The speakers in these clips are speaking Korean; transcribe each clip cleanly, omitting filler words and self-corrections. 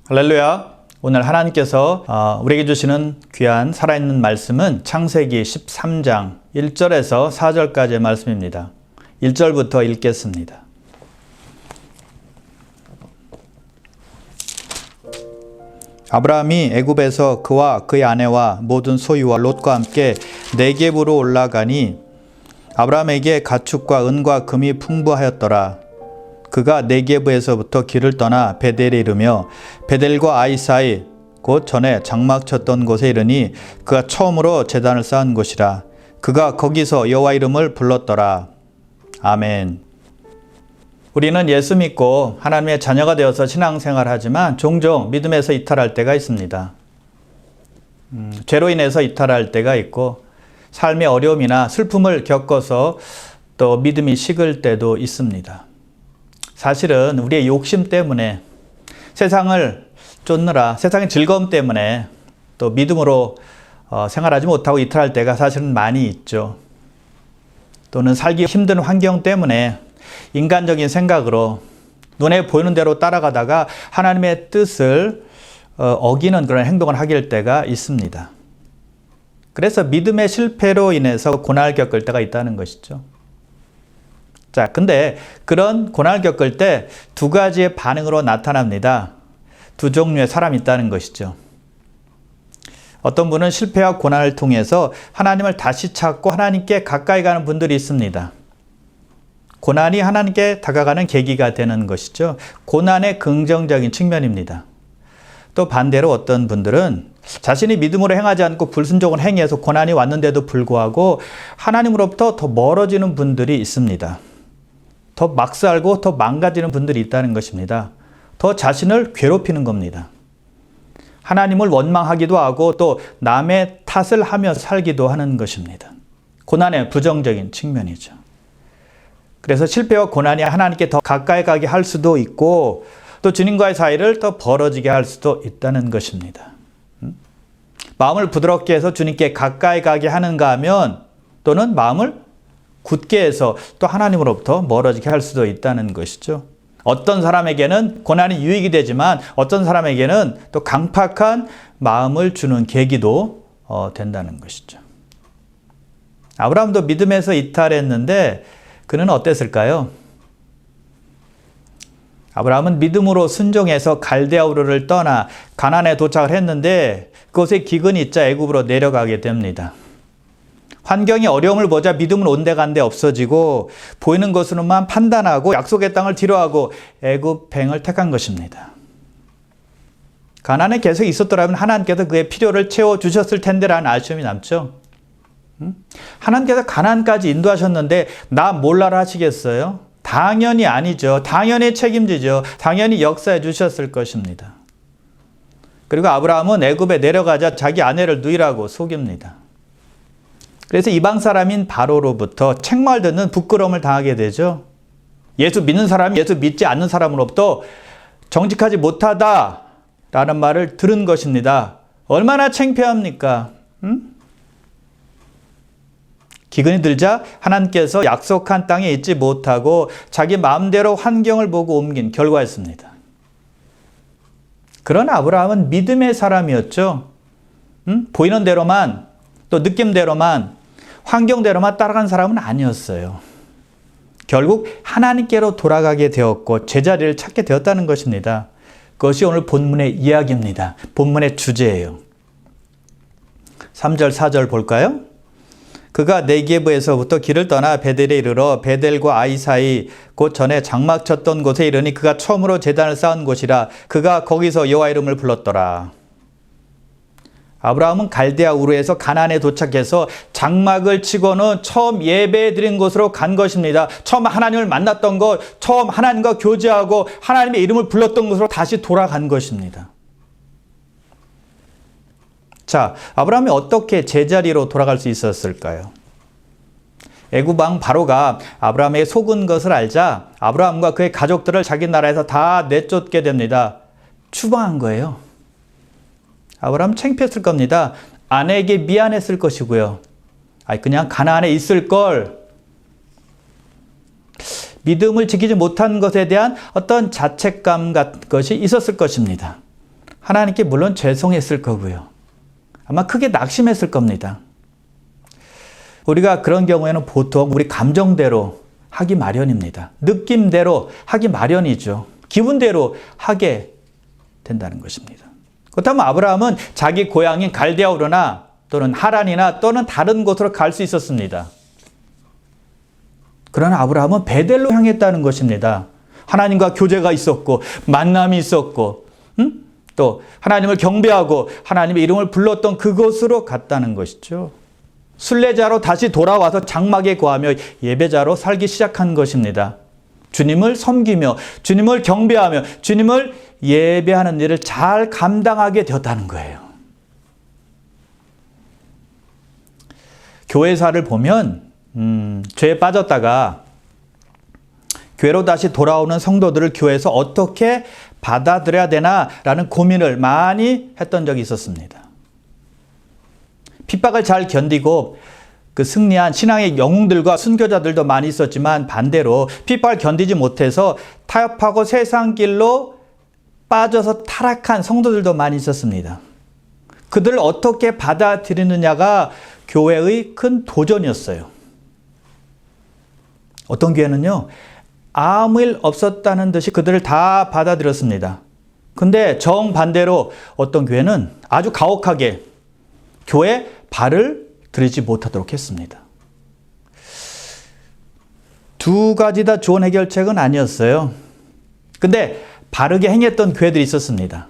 할렐루야. 오늘 하나님께서 우리에게 주시는 귀한 살아있는 말씀은 창세기 13장 1절에서 4절까지의 말씀입니다. 1절부터 읽겠습니다. 아브라함이 애굽에서 그와 그의 아내와 모든 소유와 롯과 함께 네겝으로 올라가니 아브라함에게 가축과 은과 금이 풍부하였더라. 그가 네겝에서부터 길을 떠나 베델에 이르며 베델과 아이 사이 곧 전에 장막 쳤던 곳에 이르니 그가 처음으로 제단을 쌓은 곳이라. 그가 거기서 여호와 이름을 불렀더라. 아멘. 우리는 예수 믿고 하나님의 자녀가 되어서 신앙생활하지만 종종 믿음에서 이탈할 때가 있습니다. 죄로 인해서 이탈할 때가 있고 삶의 어려움이나 슬픔을 겪어서 또 믿음이 식을 때도 있습니다. 사실은 우리의 욕심 때문에 세상을 쫓느라 세상의 즐거움 때문에 또 믿음으로 생활하지 못하고 이탈할 때가 사실은 많이 있죠. 또는 살기 힘든 환경 때문에 인간적인 생각으로 눈에 보이는 대로 따라가다가 하나님의 뜻을 어기는 그런 행동을 하게 때가 있습니다. 그래서 믿음의 실패로 인해서 고난을 겪을 때가 있다는 것이죠. 자, 근데 그런 고난을 겪을 때 두 가지의 반응으로 나타납니다. 두 종류의 사람이 있다는 것이죠. 어떤 분은 실패와 고난을 통해서 하나님을 다시 찾고 하나님께 가까이 가는 분들이 있습니다. 고난이 하나님께 다가가는 계기가 되는 것이죠. 고난의 긍정적인 측면입니다. 또 반대로 어떤 분들은 자신이 믿음으로 행하지 않고 불순종을 행해서 고난이 왔는데도 불구하고 하나님으로부터 더 멀어지는 분들이 있습니다. 더 막살고 더 망가지는 분들이 있다는 것입니다. 더 자신을 괴롭히는 겁니다. 하나님을 원망하기도 하고 또 남의 탓을 하며 살기도 하는 것입니다. 고난의 부정적인 측면이죠. 그래서 실패와 고난이 하나님께 더 가까이 가게 할 수도 있고 또 주님과의 사이를 더 벌어지게 할 수도 있다는 것입니다. 마음을 부드럽게 해서 주님께 가까이 가게 하는가 하면 또는 마음을 굳게 해서 또 하나님으로부터 멀어지게 할 수도 있다는 것이죠. 어떤 사람에게는 고난이 유익이 되지만 어떤 사람에게는 또 강팍한 마음을 주는 계기도 된다는 것이죠. 아브라함도 믿음에서 이탈했는데 그는 어땠을까요? 아브라함은 믿음으로 순종해서 갈대아 우르를 떠나 가나안에 도착을 했는데 그곳에 기근이 있자 애굽으로 내려가게 됩니다. 환경이 어려움을 보자 믿음은 온데간데 없어지고 보이는 것으로만 판단하고 약속의 땅을 뒤로하고 애굽행을 택한 것입니다. 가나안에 계속 있었더라면 하나님께서 그의 필요를 채워주셨을 텐데라는 아쉬움이 남죠. 하나님께서 가나안까지 인도하셨는데 나 몰라라 하시겠어요? 당연히 아니죠. 당연히 책임지죠. 당연히 역사해 주셨을 것입니다. 그리고 아브라함은 애굽에 내려가자 자기 아내를 누이라고 속입니다. 그래서 이방 사람인 바로로부터 책망을 듣는 부끄러움을 당하게 되죠. 예수 믿는 사람이 예수 믿지 않는 사람으로부터 정직하지 못하다라는 말을 들은 것입니다. 얼마나 창피합니까? 기근이 들자 하나님께서 약속한 땅에 있지 못하고 자기 마음대로 환경을 보고 옮긴 결과였습니다. 그러나 아브라함은 믿음의 사람이었죠. 보이는 대로만 또 느낌대로만 환경대로만 따라간 사람은 아니었어요. 결국 하나님께로 돌아가게 되었고 제자리를 찾게 되었다는 것입니다. 그것이 오늘 본문의 이야기입니다. 본문의 주제예요. 3절 4절 볼까요? 그가 네겝에서부터 길을 떠나 베델에 이르러 베델과 아이 사이 곧 전에 장막 쳤던 곳에 이르니 그가 처음으로 제단을 쌓은 곳이라. 그가 거기서 여호와 이름을 불렀더라. 아브라함은 갈대아 우르에서 가나안에 도착해서 장막을 치고는 처음 예배 드린 곳으로 간 것입니다. 처음 하나님을 만났던 것, 처음 하나님과 교제하고 하나님의 이름을 불렀던 곳으로 다시 돌아간 것입니다. 자, 아브라함이 어떻게 제자리로 돌아갈 수 있었을까요? 애굽 왕 바로가 아브라함에게 속은 것을 알자 아브라함과 그의 가족들을 자기 나라에서 다 내쫓게 됩니다. 추방한 거예요. 아브라함 창피했을 겁니다. 아내에게 미안했을 것이고요. 그냥 가나안에 있을 걸. 믿음을 지키지 못한 것에 대한 어떤 자책감 같은 것이 있었을 것입니다. 하나님께 물론 죄송했을 거고요. 아마 크게 낙심했을 겁니다. 우리가 그런 경우에는 보통 우리 감정대로 하기 마련입니다. 느낌대로 하기 마련이죠. 기분대로 하게 된다는 것입니다. 그렇다면 아브라함은 자기 고향인 갈대아우르나 또는 하란이나 또는 다른 곳으로 갈 수 있었습니다. 그러나 아브라함은 베델로 향했다는 것입니다. 하나님과 교제가 있었고 만남이 있었고 또 하나님을 경배하고 하나님의 이름을 불렀던 그곳으로 갔다는 것이죠. 순례자로 다시 돌아와서 장막에 거하며 예배자로 살기 시작한 것입니다. 주님을 섬기며 주님을 경배하며 주님을 예배하는 일을 잘 감당하게 되었다는 거예요. 교회사를 보면 죄에 빠졌다가 교회로 다시 돌아오는 성도들을 교회에서 어떻게 받아들여야 되나라는 고민을 많이 했던 적이 있었습니다. 핍박을 잘 견디고 그 승리한 신앙의 영웅들과 순교자들도 많이 있었지만 반대로 핍박을 견디지 못해서 타협하고 세상 길로 빠져서 타락한 성도들도 많이 있었습니다. 그들을 어떻게 받아들이느냐가 교회의 큰 도전이었어요. 어떤 교회는요, 아무 일 없었다는 듯이 그들을 다 받아들였습니다. 근데 정반대로 어떤 교회는 아주 가혹하게 교회 발을 들이지 못하도록 했습니다. 두 가지 다 좋은 해결책은 아니었어요. 근데 바르게 행했던 교회들이 있었습니다.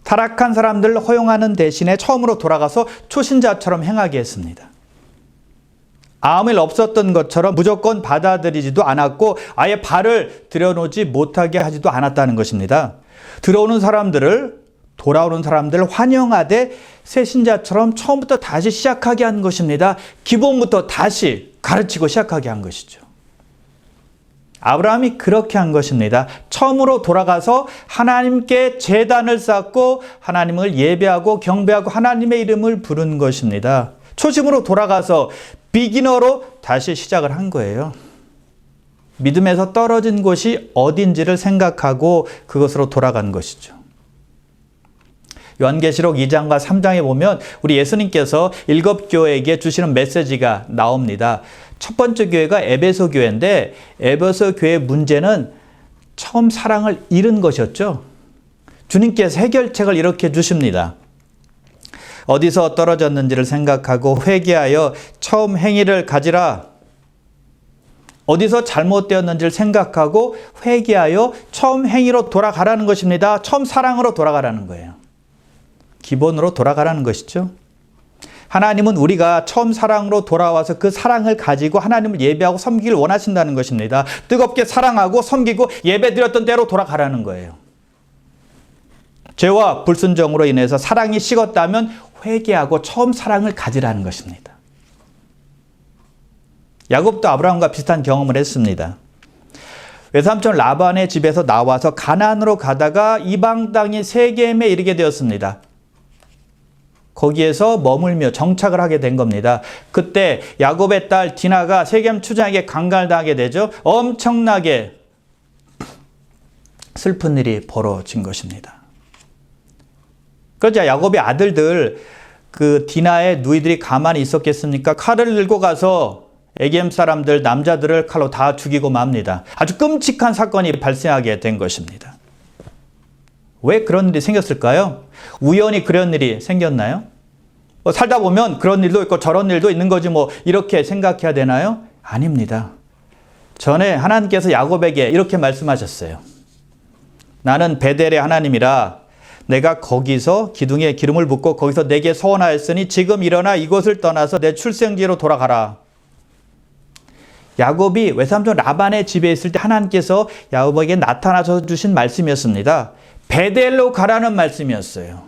타락한 사람들을 허용하는 대신에 처음으로 돌아가서 초신자처럼 행하게 했습니다. 아무 일 없었던 것처럼 무조건 받아들이지도 않았고 아예 발을 들여놓지 못하게 하지도 않았다는 것입니다. 들어오는 사람들을 돌아오는 사람들을 환영하되 새 신자처럼 처음부터 다시 시작하게 한 것입니다. 기본부터 다시 가르치고 시작하게 한 것이죠. 아브라함이 그렇게 한 것입니다. 처음으로 돌아가서 하나님께 제단을 쌓고 하나님을 예배하고 경배하고 하나님의 이름을 부른 것입니다. 초심으로 돌아가서 비기너로 다시 시작을 한 거예요. 믿음에서 떨어진 곳이 어딘지를 생각하고 그것으로 돌아간 것이죠. 요한계시록 2장과 3장에 보면 우리 예수님께서 7교회에게 주시는 메시지가 나옵니다. 첫 번째 교회가 에베소 교회인데 에베소 교회의 문제는 처음 사랑을 잃은 것이었죠. 주님께서 해결책을 이렇게 주십니다. 어디서 떨어졌는지를 생각하고 회개하여 처음 행위를 가지라. 어디서 잘못되었는지를 생각하고 회개하여 처음 행위로 돌아가라는 것입니다. 처음 사랑으로 돌아가라는 거예요. 기본으로 돌아가라는 것이죠. 하나님은 우리가 처음 사랑으로 돌아와서 그 사랑을 가지고 하나님을 예배하고 섬기길 원하신다는 것입니다. 뜨겁게 사랑하고 섬기고 예배드렸던 대로 돌아가라는 거예요. 죄와 불순종으로 인해서 사랑이 식었다면 회개하고 처음 사랑을 가지라는 것입니다. 야곱도 아브라함과 비슷한 경험을 했습니다. 외삼촌 라반의 집에서 나와서 가나안으로 가다가 이방 땅인 세겜에 이르게 되었습니다. 거기에서 머물며 정착을 하게 된 겁니다. 그때 야곱의 딸 디나가 세겜 추장에게 강간당하게 되죠. 엄청나게 슬픈 일이 벌어진 것입니다. 그러자 야곱의 아들들 그 디나의 누이들이 가만히 있었겠습니까? 칼을 들고 가서 에겜 사람들 남자들을 칼로 다 죽이고 맙니다. 아주 끔찍한 사건이 발생하게 된 것입니다. 왜 그런 일이 생겼을까요? 우연히 그런 일이 생겼나요? 살다 보면 그런 일도 있고 저런 일도 있는 거지 뭐 이렇게 생각해야 되나요? 아닙니다. 전에 하나님께서 야곱에게 이렇게 말씀하셨어요. 나는 베델의 하나님이라 내가 거기서 기둥에 기름을 붓고 거기서 내게 서원하였으니 지금 일어나 이곳을 떠나서 내 출생지로 돌아가라. 야곱이 외삼촌 라반의 집에 있을 때 하나님께서 야곱에게 나타나셔서 주신 말씀이었습니다. 베델로 가라는 말씀이었어요.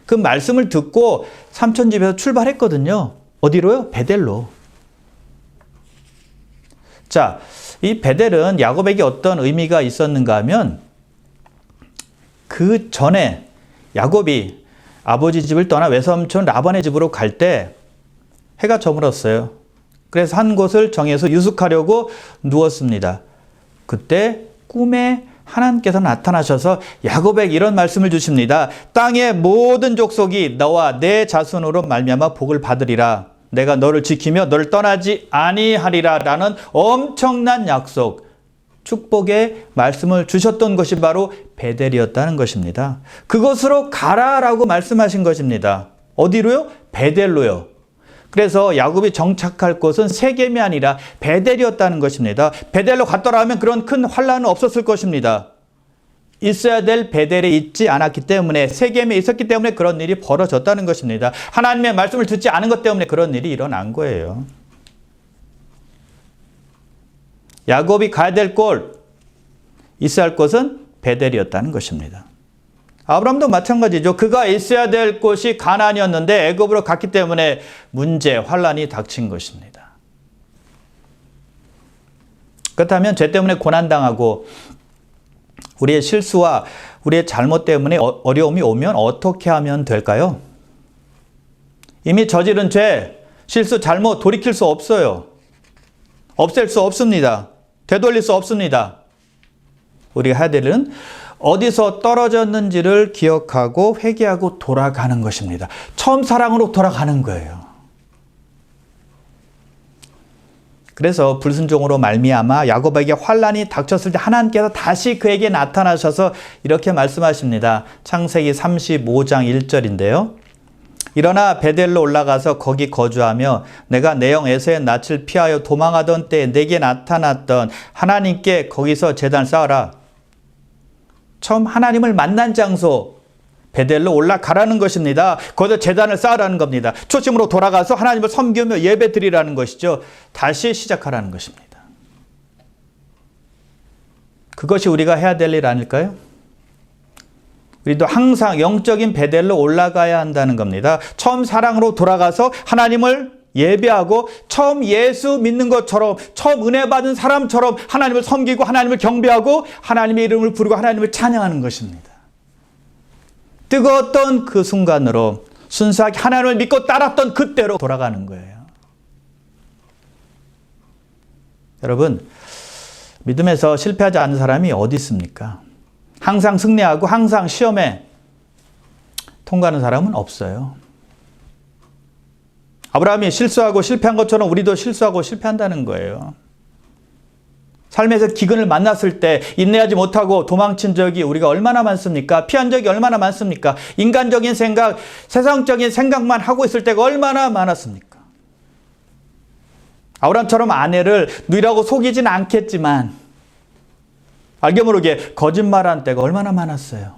그 말씀을 듣고 삼촌 집에서 출발했거든요. 어디로요? 베델로. 자, 이 베델은 야곱에게 어떤 의미가 있었는가 하면 그 전에 야곱이 아버지 집을 떠나 외삼촌 라반의 집으로 갈 때 해가 저물었어요. 그래서 한 곳을 정해서 유숙하려고 누웠습니다. 그때 꿈에 하나님께서 나타나셔서 야곱에게 이런 말씀을 주십니다. 땅의 모든 족속이 너와 내 자손으로 말미암아 복을 받으리라. 내가 너를 지키며 너를 떠나지 아니하리라 라는 엄청난 약속, 축복의 말씀을 주셨던 것이 바로 베델이었다는 것입니다. 그곳으로 가라라고 말씀하신 것입니다. 어디로요? 베델로요. 그래서 야곱이 정착할 곳은 세겜이 아니라 베델이었다는 것입니다. 베델로 갔더라 하면 그런 큰 환란은 없었을 것입니다. 있어야 될 베델에 있지 않았기 때문에, 세겜에 있었기 때문에 그런 일이 벌어졌다는 것입니다. 하나님의 말씀을 듣지 않은 것 때문에 그런 일이 일어난 거예요. 야곱이 가야 될 곳, 있어야 할 곳은 베델이었다는 것입니다. 아브라함도 마찬가지죠. 그가 있어야 될 곳이 가나안이었는데 애굽으로 갔기 때문에 문제, 환란이 닥친 것입니다. 그렇다면 죄 때문에 고난당하고 우리의 실수와 우리의 잘못 때문에 어려움이 오면 어떻게 하면 될까요? 이미 저지른 죄, 실수, 잘못 돌이킬 수 없어요. 없앨 수 없습니다. 되돌릴 수 없습니다. 우리가 해야 될 일은 어디서 떨어졌는지를 기억하고 회개하고 돌아가는 것입니다. 처음 사랑으로 돌아가는 거예요. 그래서 불순종으로 말미암아 야곱에게 환란이 닥쳤을 때 하나님께서 다시 그에게 나타나셔서 이렇게 말씀하십니다. 창세기 35장 1절인데요. 일어나 베델로 올라가서 거기 거주하며 내가 내 형 에서의 낯을 피하여 도망하던 때에 내게 나타났던 하나님께 거기서 제단을 쌓아라. 처음 하나님을 만난 장소 베델로 올라가라는 것입니다. 거기서 제단을 쌓으라는 겁니다. 초심으로 돌아가서 하나님을 섬기며 예배 드리라는 것이죠. 다시 시작하라는 것입니다. 그것이 우리가 해야 될 일 아닐까요? 우리도 항상 영적인 베델로 올라가야 한다는 겁니다. 처음 사랑으로 돌아가서 하나님을 예배하고 처음 예수 믿는 것처럼, 처음 은혜 받은 사람처럼 하나님을 섬기고 하나님을 경배하고 하나님의 이름을 부르고 하나님을 찬양하는 것입니다. 뜨거웠던 그 순간으로 순수하게 하나님을 믿고 따랐던 그때로 돌아가는 거예요. 여러분, 믿음에서 실패하지 않는 사람이 어디 있습니까? 항상 승리하고 항상 시험에 통과하는 사람은 없어요. 아브라함이 실수하고 실패한 것처럼 우리도 실수하고 실패한다는 거예요. 삶에서 기근을 만났을 때 인내하지 못하고 도망친 적이 우리가 얼마나 많습니까? 피한 적이 얼마나 많습니까? 인간적인 생각, 세상적인 생각만 하고 있을 때가 얼마나 많았습니까? 아브라함처럼 아내를 누이라고 속이진 않겠지만 알게 모르게 거짓말한 때가 얼마나 많았어요.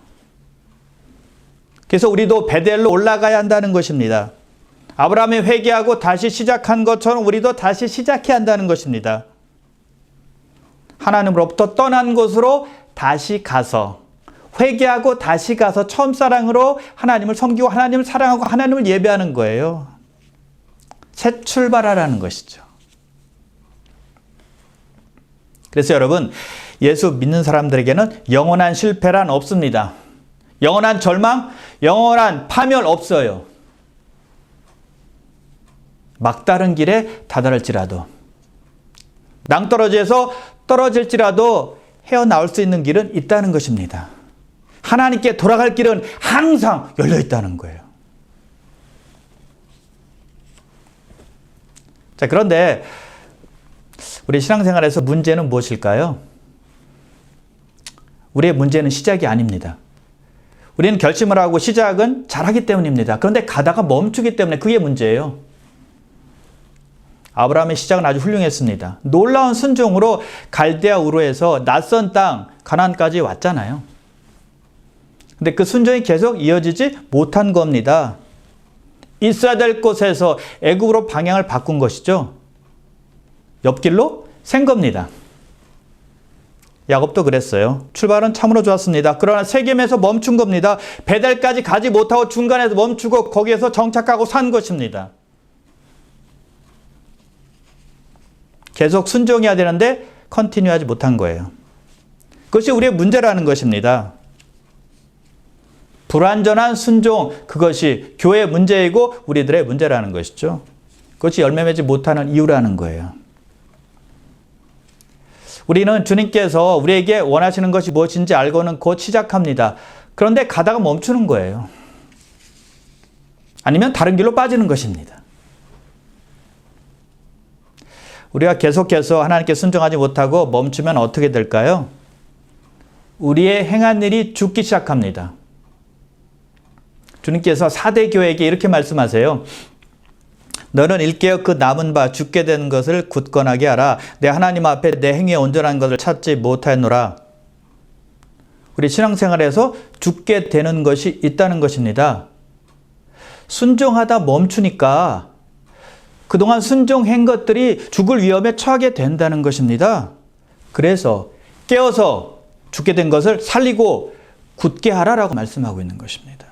그래서 우리도 베델로 올라가야 한다는 것입니다. 아브라함이 회개하고 다시 시작한 것처럼 우리도 다시 시작해야 한다는 것입니다. 하나님으로부터 떠난 곳으로 다시 가서 회개하고 다시 가서 처음 사랑으로 하나님을 섬기고 하나님을 사랑하고 하나님을 예배하는 거예요. 새 출발하라는 것이죠. 그래서 여러분, 예수 믿는 사람들에게는 영원한 실패란 없습니다. 영원한 절망, 영원한 파멸 없어요. 막다른 길에 다다를지라도, 낭떠러지에서 떨어질지라도 헤어나올 수 있는 길은 있다는 것입니다. 하나님께 돌아갈 길은 항상 열려 있다는 거예요. 자, 그런데 우리 신앙생활에서 문제는 무엇일까요? 우리의 문제는 시작이 아닙니다. 우리는 결심을 하고 시작은 잘하기 때문입니다. 그런데 가다가 멈추기 때문에 그게 문제예요. 아브라함의 시작은 아주 훌륭했습니다. 놀라운 순종으로 갈대아 우르에서 낯선 땅 가나안까지 왔잖아요. 근데 그 순종이 계속 이어지지 못한 겁니다. 있어야 될 곳에서 애굽으로 방향을 바꾼 것이죠. 옆길로 샌 겁니다. 야곱도 그랬어요. 출발은 참으로 좋았습니다. 그러나 세겜에서 멈춘 겁니다. 베델까지 가지 못하고 중간에서 멈추고 거기에서 정착하고 산 것입니다. 계속 순종해야 되는데 컨티뉴하지 못한 거예요. 그것이 우리의 문제라는 것입니다. 불완전한 순종, 그것이 교회의 문제이고 우리들의 문제라는 것이죠. 그것이 열매 맺지 못하는 이유라는 거예요. 우리는 주님께서 우리에게 원하시는 것이 무엇인지 알고는 곧 시작합니다. 그런데 가다가 멈추는 거예요. 아니면 다른 길로 빠지는 것입니다. 우리가 계속해서 하나님께 순종하지 못하고 멈추면 어떻게 될까요? 우리의 행한 일이 죽기 시작합니다. 주님께서 사대 교회에게 이렇게 말씀하세요. 너는 일깨어 그 남은 바 죽게 된 것을 굳건하게 하라. 내 하나님 앞에 내 행위에 온전한 것을 찾지 못하였노라. 우리 신앙생활에서 죽게 되는 것이 있다는 것입니다. 순종하다 멈추니까 그동안 순종한 것들이 죽을 위험에 처하게 된다는 것입니다. 그래서 깨어서 죽게 된 것을 살리고 굳게 하라라고 말씀하고 있는 것입니다.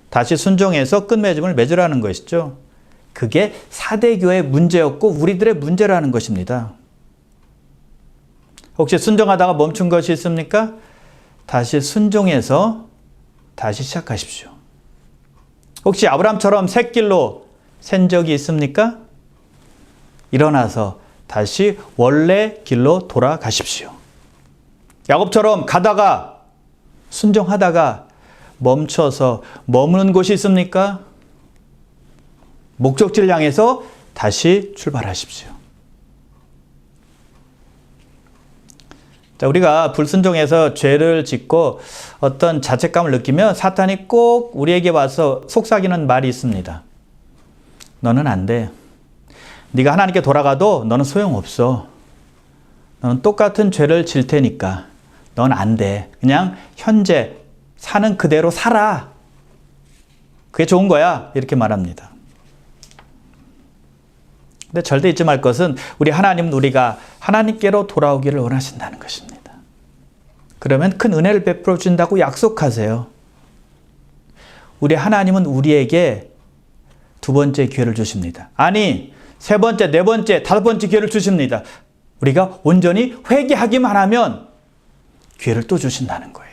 다시 순종해서 끝맺음을 맺으라는 것이죠. 그게 사대교의 문제였고 우리들의 문제라는 것입니다. 혹시 순종하다가 멈춘 것이 있습니까? 다시 순종해서 다시 시작하십시오. 혹시 아브라함처럼 샛길로 샌 적이 있습니까? 일어나서 다시 원래 길로 돌아가십시오. 야곱처럼 가다가 순종하다가 멈춰서 머무는 곳이 있습니까? 목적지를 향해서 다시 출발하십시오. 자, 우리가 불순종해서 죄를 짓고 어떤 자책감을 느끼면 사탄이 꼭 우리에게 와서 속삭이는 말이 있습니다. 너는 안 돼. 네가 하나님께 돌아가도 너는 소용없어. 너는 똑같은 죄를 질 테니까 넌 안 돼. 그냥 현재 사는 그대로 살아. 그게 좋은 거야. 이렇게 말합니다. 근데 절대 잊지 말 것은 우리 하나님은 우리가 하나님께로 돌아오기를 원하신다는 것입니다. 그러면 큰 은혜를 베풀어 준다고 약속하세요. 우리 하나님은 우리에게 두 번째 기회를 주십니다. 아니, 세 번째, 네 번째, 다섯 번째 기회를 주십니다. 우리가 온전히 회개하기만 하면 기회를 또 주신다는 거예요.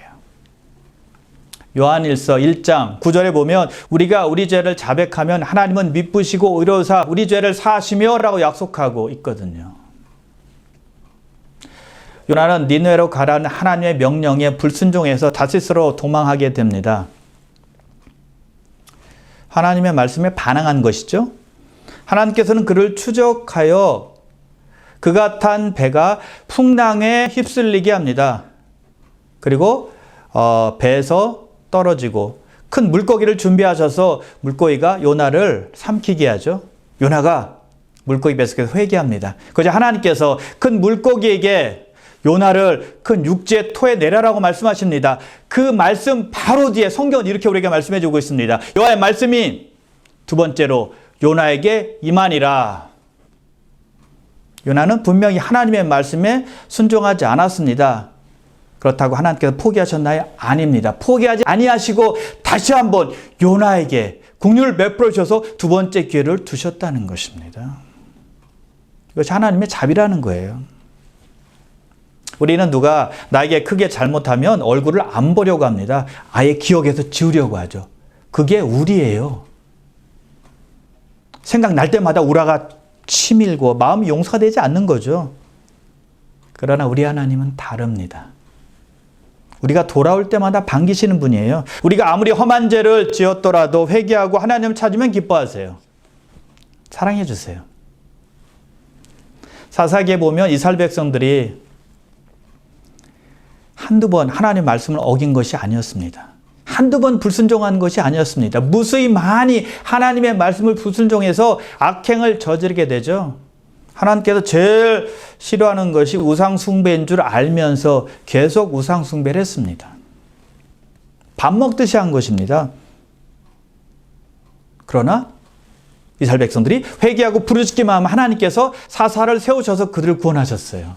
요한일서 1장 9절에 보면 우리가 우리 죄를 자백하면 하나님은 미쁘시고 의로우사 우리 죄를 사하시며 라고 약속하고 있거든요. 요나는 니느웨로 가라는 하나님의 명령에 불순종해서 다시스로 도망하게 됩니다. 하나님의 말씀에 반항한 것이죠. 하나님께서는 그를 추적하여 그가 탄 배가 풍랑에 휩쓸리게 합니다. 그리고 배에서 떨어지고 큰 물고기를 준비하셔서 물고기가 요나를 삼키게 하죠. 요나가 물고기 뱃속에서 회개합니다. 그저 하나님께서 큰 물고기에게 요나를 큰 육지의 토에 내라라고 말씀하십니다. 그 말씀 바로 뒤에 성경은 이렇게 우리에게 말씀해 주고 있습니다. 여호와의 말씀이 두 번째로 요나에게 임하니라. 요나는 분명히 하나님의 말씀에 순종하지 않았습니다. 그렇다고 하나님께서 포기하셨나요? 아닙니다. 포기하지 아니하시고 다시 한번 요나에게 긍휼을 베풀어 주셔서 두 번째 기회를 두셨다는 것입니다. 이것이 하나님의 자비라는 거예요. 우리는 누가 나에게 크게 잘못하면 얼굴을 안 보려고 합니다. 아예 기억에서 지우려고 하죠. 그게 우리예요. 생각날 때마다 우라가 치밀고 마음이 용서가 되지 않는 거죠. 그러나 우리 하나님은 다릅니다. 우리가 돌아올 때마다 반기시는 분이에요. 우리가 아무리 험한 죄를 지었더라도 회개하고 하나님을 찾으면 기뻐하세요. 사랑해 주세요. 사사기에 보면 이스라엘 백성들이 한두 번 하나님의 말씀을 어긴 것이 아니었습니다. 한두 번 불순종한 것이 아니었습니다. 무수히 많이 하나님의 말씀을 불순종해서 악행을 저지르게 되죠. 하나님께서 제일 싫어하는 것이 우상 숭배인 줄 알면서 계속 우상 숭배를 했습니다. 밥 먹듯이 한 것입니다. 그러나 이스라엘 백성들이 회개하고 부르짖기만 하면 하나님께서 사사를 세우셔서 그들을 구원하셨어요.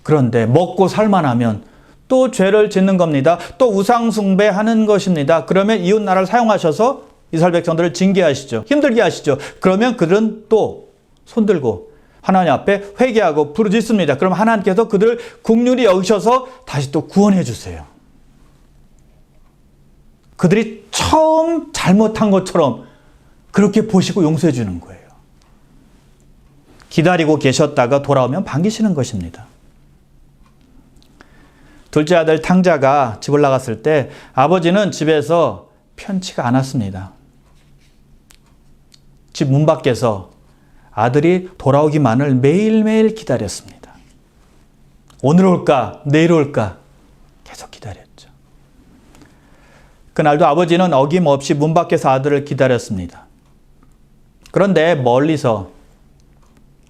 그런데 먹고 살만하면 또 죄를 짓는 겁니다. 또 우상 숭배하는 것입니다. 그러면 이웃 나라를 사용하셔서 이스라엘 백성들을 징계하시죠. 힘들게 하시죠. 그러면 그들은 또 손들고 하나님 앞에 회개하고 부르짖습니다. 그럼 하나님께서 그들을 긍휼히 여기셔서 다시 또 구원해 주세요. 그들이 처음 잘못한 것처럼 그렇게 보시고 용서해 주는 거예요. 기다리고 계셨다가 돌아오면 반기시는 것입니다. 둘째 아들 탕자가 집을 나갔을 때 아버지는 집에서 편치가 않았습니다. 집 문 밖에서 아들이 돌아오기만을 매일매일 기다렸습니다. 오늘 올까? 내일 올까? 계속 기다렸죠. 그날도 아버지는 어김없이 문 밖에서 아들을 기다렸습니다. 그런데 멀리서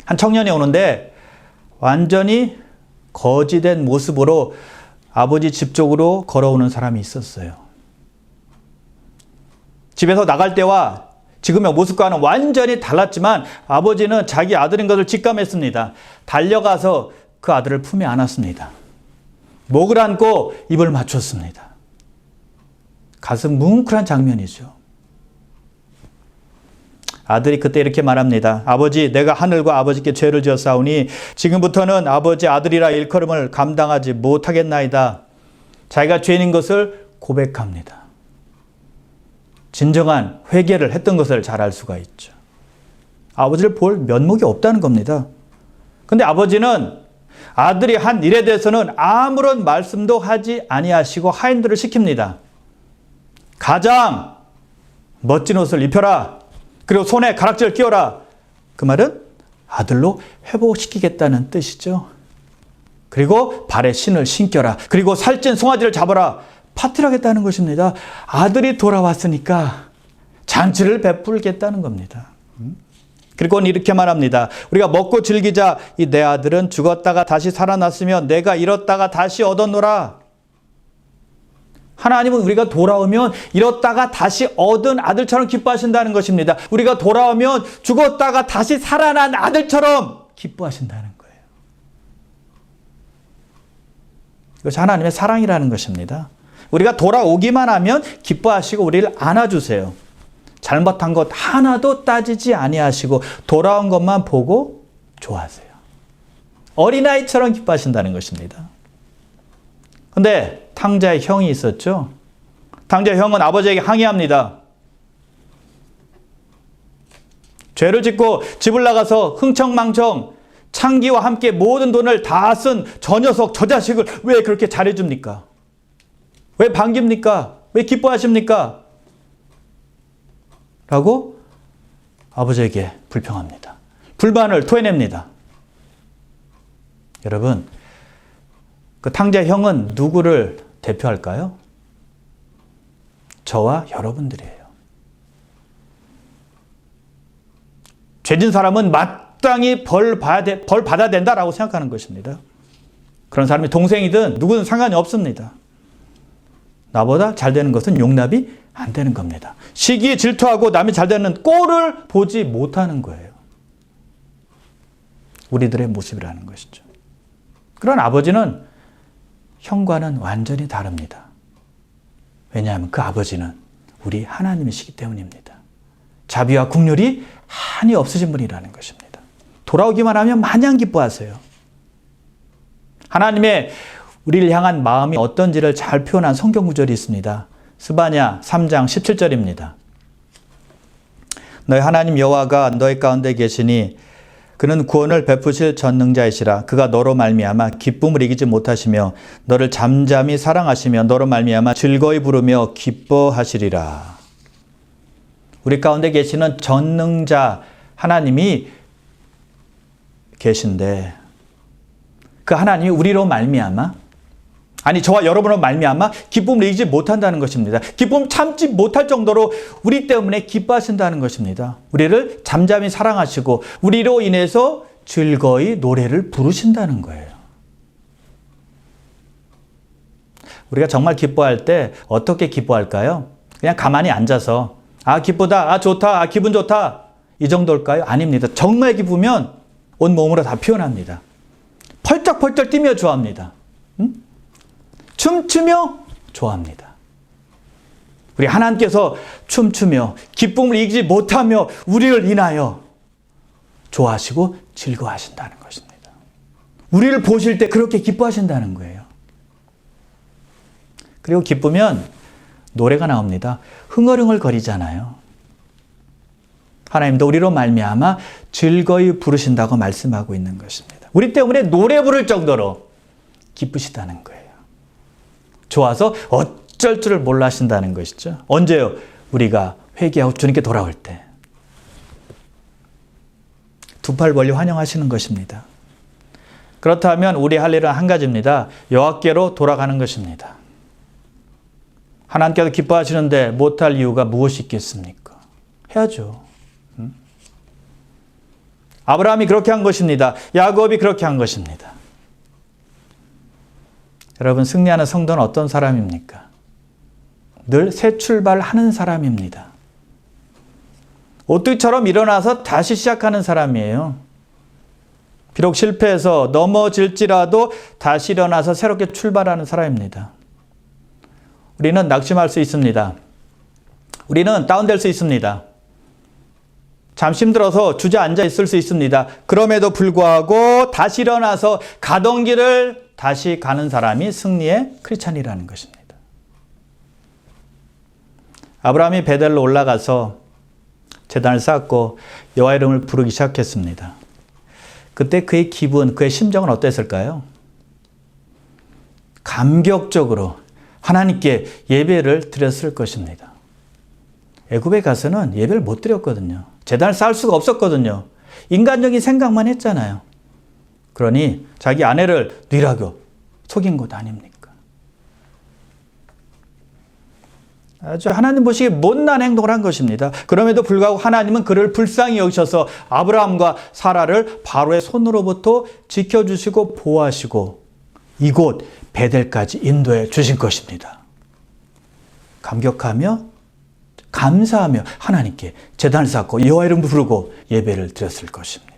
한 청년이 오는데 완전히 거지된 모습으로 아버지 집 쪽으로 걸어오는 사람이 있었어요. 집에서 나갈 때와 지금의 모습과는 완전히 달랐지만 아버지는 자기 아들인 것을 직감했습니다. 달려가서 그 아들을 품에 안았습니다. 목을 안고 입을 맞췄습니다. 가슴 뭉클한 장면이죠. 아들이 그때 이렇게 말합니다. 아버지, 내가 하늘과 아버지께 죄를 지었사오니 지금부터는 아버지 아들이라 일컬음을 감당하지 못하겠나이다. 자기가 죄인인 것을 고백합니다. 진정한 회개를 했던 것을 잘 알 수가 있죠. 아버지를 볼 면목이 없다는 겁니다. 근데 아버지는 아들이 한 일에 대해서는 아무런 말씀도 하지 아니하시고 하인들을 시킵니다. 가장 멋진 옷을 입혀라. 그리고 손에 가락지를 끼워라. 그 말은 아들로 회복시키겠다는 뜻이죠. 그리고 발에 신을 신겨라. 그리고 살찐 송아지를 잡아라. 파티하겠다는 것입니다. 아들이 돌아왔으니까 잔치를 베풀겠다는 겁니다. 그리고는 이렇게 말합니다. 우리가 먹고 즐기자. 이 내 아들은 죽었다가 다시 살아났으며 내가 잃었다가 다시 얻었노라. 하나님은 우리가 돌아오면 잃었다가 다시 얻은 아들처럼 기뻐하신다는 것입니다. 우리가 돌아오면 죽었다가 다시 살아난 아들처럼 기뻐하신다는 거예요. 이것이 하나님의 사랑이라는 것입니다. 우리가 돌아오기만 하면 기뻐하시고 우리를 안아주세요. 잘못한 것 하나도 따지지 아니하시고 돌아온 것만 보고 좋아하세요. 어린아이처럼 기뻐하신다는 것입니다. 그런데 탕자의 형이 있었죠. 탕자의 형은 아버지에게 항의합니다. 죄를 짓고 집을 나가서 흥청망청 창기와 함께 모든 돈을 다 쓴 저 녀석, 저 자식을 왜 그렇게 잘해줍니까? 왜 반깁니까? 왜 기뻐하십니까? 라고 아버지에게 불평합니다. 불만을 토해냅니다. 여러분, 그 탕자 형은 누구를 대표할까요? 저와 여러분들이에요. 죄진 사람은 마땅히 벌 받아야 된다라고 생각하는 것입니다. 그런 사람이 동생이든 누구든 상관이 없습니다. 나보다 잘 되는 것은 용납이 안 되는 겁니다. 시기에 질투하고 남이 잘 되는 꼴을 보지 못하는 거예요. 우리들의 모습이라는 것이죠. 그런 아버지는 형과는 완전히 다릅니다. 왜냐하면 그 아버지는 우리 하나님이시기 때문입니다. 자비와 국률이 한이 없으신 분이라는 것입니다. 돌아오기만 하면 마냥 기뻐하세요. 하나님의 우리를 향한 마음이 어떤지를 잘 표현한 성경 구절이 있습니다. 스바냐 3장 17절입니다. 너희 하나님 여호와가 너희 가운데 계시니 그는 구원을 베푸실 전능자이시라. 그가 너로 말미암아 기쁨을 이기지 못하시며 너를 잠잠히 사랑하시며 너로 말미암아 즐거이 부르며 기뻐하시리라. 우리 가운데 계시는 전능자 하나님이 계신데 그 하나님이 우리로 말미암아 아니 저와 여러분으로 말미암아 기쁨을 이기지 못한다는 것입니다. 기쁨 참지 못할 정도로 우리 때문에 기뻐하신다는 것입니다. 우리를 잠잠히 사랑하시고 우리로 인해서 즐거이 노래를 부르신다는 거예요. 우리가 정말 기뻐할 때 어떻게 기뻐할까요? 그냥 가만히 앉아서 아 기쁘다, 아 좋다, 아 기분 좋다 이 정도일까요? 아닙니다. 정말 기쁘면 온몸으로 다 표현합니다. 펄쩍펄쩍 뛰며 좋아합니다. 춤추며 좋아합니다. 우리 하나님께서 춤추며 기쁨을 이기지 못하며 우리를 인하여 좋아하시고 즐거워하신다는 것입니다. 우리를 보실 때 그렇게 기뻐하신다는 거예요. 그리고 기쁘면 노래가 나옵니다. 흥얼흥얼 거리잖아요. 하나님도 우리로 말미암아 즐거이 부르신다고 말씀하고 있는 것입니다. 우리 때문에 노래 부를 정도로 기쁘시다는 거예요. 좋아서 어쩔 줄을 몰라 하신다는 것이죠. 언제요? 우리가 회개하고 주님께 돌아올 때. 두 팔 벌리 환영하시는 것입니다. 그렇다면 우리 할 일은 한 가지입니다. 여호와께로 돌아가는 것입니다. 하나님께서 기뻐하시는데 못할 이유가 무엇이 있겠습니까? 해야죠. 아브라함이 그렇게 한 것입니다. 야곱이 그렇게 한 것입니다. 여러분, 승리하는 성도는 어떤 사람입니까? 늘 새 출발하는 사람입니다. 오뚜기처럼 일어나서 다시 시작하는 사람이에요. 비록 실패해서 넘어질지라도 다시 일어나서 새롭게 출발하는 사람입니다. 우리는 낙심할 수 있습니다. 우리는 다운될 수 있습니다. 잠시 힘들어서 주저앉아 있을 수 있습니다. 그럼에도 불구하고 다시 일어나서 가던 길을 다시 가는 사람이 승리의 크리스찬이라는 것입니다. 아브라함이 베델로 올라가서 제단을 쌓고 여호와 이름을 부르기 시작했습니다. 그때 그의 기분, 그의 심정은 어땠을까요? 감격적으로 하나님께 예배를 드렸을 것입니다. 애굽에 가서는 예배를 못 드렸거든요. 제단을 쌓을 수가 없었거든요. 인간적인 생각만 했잖아요. 그러니 자기 아내를 뉘라고 속인 것 아닙니까? 아주 하나님 보시기에 못난 행동을 한 것입니다. 그럼에도 불구하고 하나님은 그를 불쌍히 여기셔서 아브라함과 사라를 바로의 손으로부터 지켜주시고 보호하시고 이곳 베델까지 인도해 주신 것입니다. 감격하며 감사하며 하나님께 제단을 쌓고 여호와 이름 부르고 예배를 드렸을 것입니다.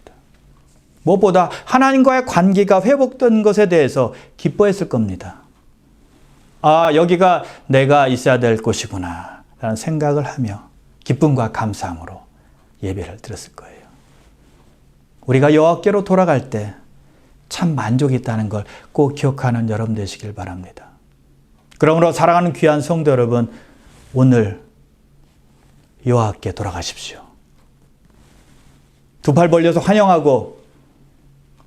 무엇보다 하나님과의 관계가 회복된 것에 대해서 기뻐했을 겁니다. 아, 여기가 내가 있어야 될 곳이구나 라는 생각을 하며 기쁨과 감사함으로 예배를 드렸을 거예요. 우리가 여호와께로 돌아갈 때 참 만족이 있다는 걸 꼭 기억하는 여러분 되시길 바랍니다. 그러므로 사랑하는 귀한 성도 여러분, 오늘 여호와께 돌아가십시오. 두 팔 벌려서 환영하고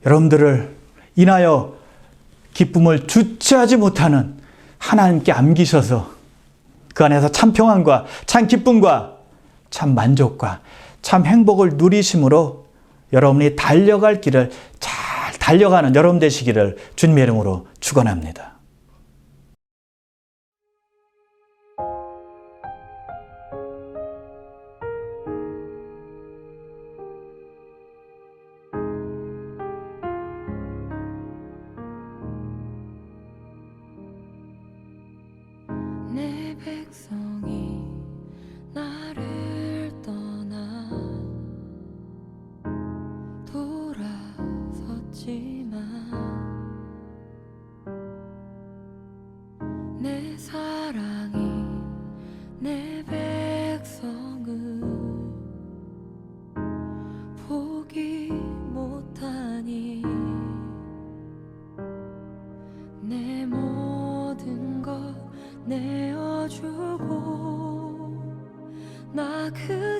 여러분들을 인하여 기쁨을 주체하지 못하는 하나님께 안기셔서 그 안에서 참 평안과 참 기쁨과 참 만족과 참 행복을 누리심으로 여러분이 달려갈 길을 잘 달려가는 여러분 되시기를 주님의 이름으로 축원합니다. 내 백성이 나를 떠나 돌아섰지만 내 사랑이 내 백성을 포기 못하니 내 모든 것 내어주고 나 그